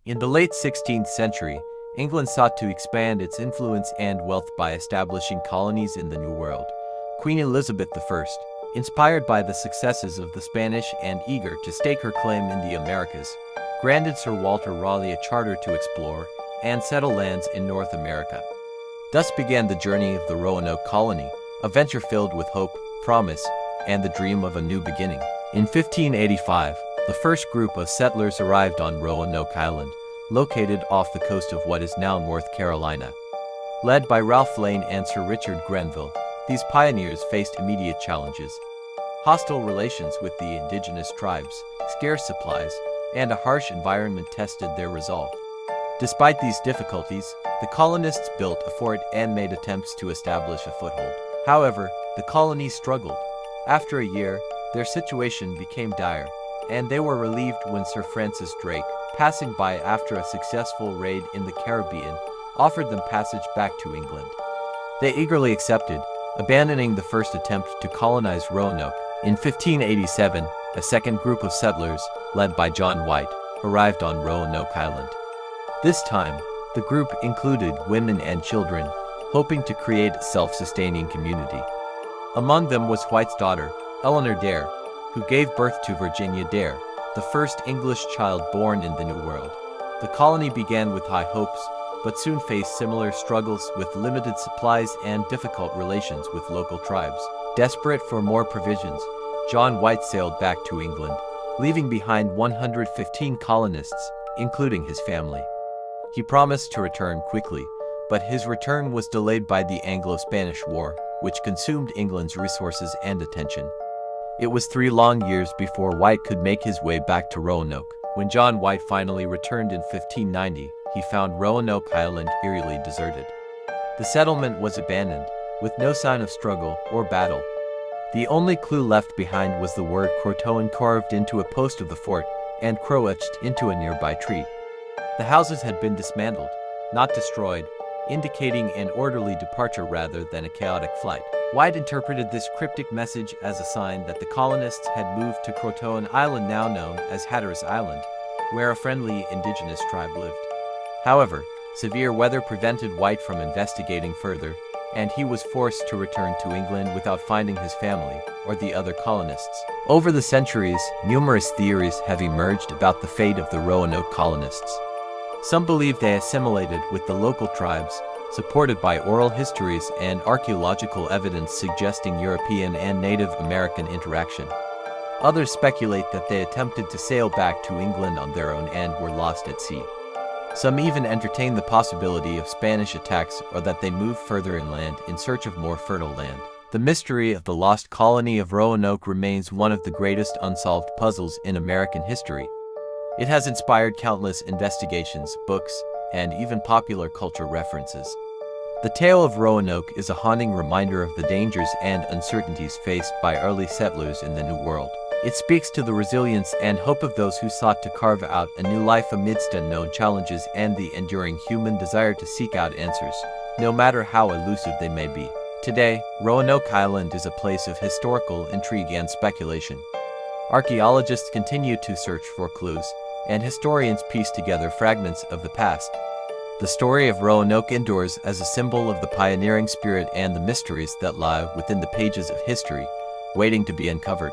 In the late 16th century, England sought to expand its influence and wealth by establishing colonies in the New World. Queen Elizabeth I, inspired by the successes of the Spanish and eager to stake her claim in the Americas, granted Sir Walter Raleigh a charter to explore and settle lands in North America. Thus began the journey of the Roanoke colony, a venture filled with hope, promise, and the dream of a new beginning. In 1585, the first group of settlers arrived on Roanoke Island, located off the coast of what is now North Carolina. Led by Ralph Lane and Sir Richard Grenville, these pioneers faced immediate challenges. Hostile relations with the indigenous tribes, scarce supplies, and a harsh environment tested their resolve. Despite these difficulties, the colonists built a fort and made attempts to establish a foothold. However, the colony struggled. After a year, their situation became dire, and they were relieved when Sir Francis Drake, passing by after a successful raid in the Caribbean, offered them passage back to England. They eagerly accepted, abandoning the first attempt to colonize Roanoke. In 1587, a second group of settlers, led by John White, arrived on Roanoke Island. This time, the group included women and children, hoping to create a self-sustaining community. Among them was White's daughter, Eleanor Dare, who gave birth to Virginia Dare, the first English child born in the New World. The colony began with high hopes, but soon faced similar struggles with limited supplies and difficult relations with local tribes. Desperate for more provisions, John White sailed back to England, leaving behind 115 colonists, including his family. He promised to return quickly, but his return was delayed by the Anglo-Spanish War, which consumed England's resources and attention. It was 3 long years before White could make his way back to Roanoke. When John White finally returned in 1590, he found Roanoke Island eerily deserted. The settlement was abandoned, with no sign of struggle or battle. The only clue left behind was the word Croatoan carved into a post of the fort and crow etched into a nearby tree. The houses had been dismantled, not destroyed, indicating an orderly departure rather than a chaotic flight. White interpreted this cryptic message as a sign that the colonists had moved to Croatoan Island, now known as Hatteras Island, where a friendly indigenous tribe lived. However, severe weather prevented White from investigating further, and he was forced to return to England without finding his family or the other colonists. Over the centuries, numerous theories have emerged about the fate of the Roanoke colonists. Some believe they assimilated with the local tribes, supported by oral histories and archaeological evidence suggesting European and Native American interaction. Others speculate that they attempted to sail back to England on their own and were lost at sea. Some even entertain the possibility of Spanish attacks or that they moved further inland in search of more fertile land. The mystery of the lost colony of Roanoke remains one of the greatest unsolved puzzles in American history. It has inspired countless investigations, books, and even popular culture references. The tale of Roanoke is a haunting reminder of the dangers and uncertainties faced by early settlers in the New World. It speaks to the resilience and hope of those who sought to carve out a new life amidst unknown challenges and the enduring human desire to seek out answers, no matter how elusive they may be. Today, Roanoke Island is a place of historical intrigue and speculation. Archaeologists continue to search for clues, and historians piece together fragments of the past. The story of Roanoke endures as a symbol of the pioneering spirit and the mysteries that lie within the pages of history, waiting to be uncovered.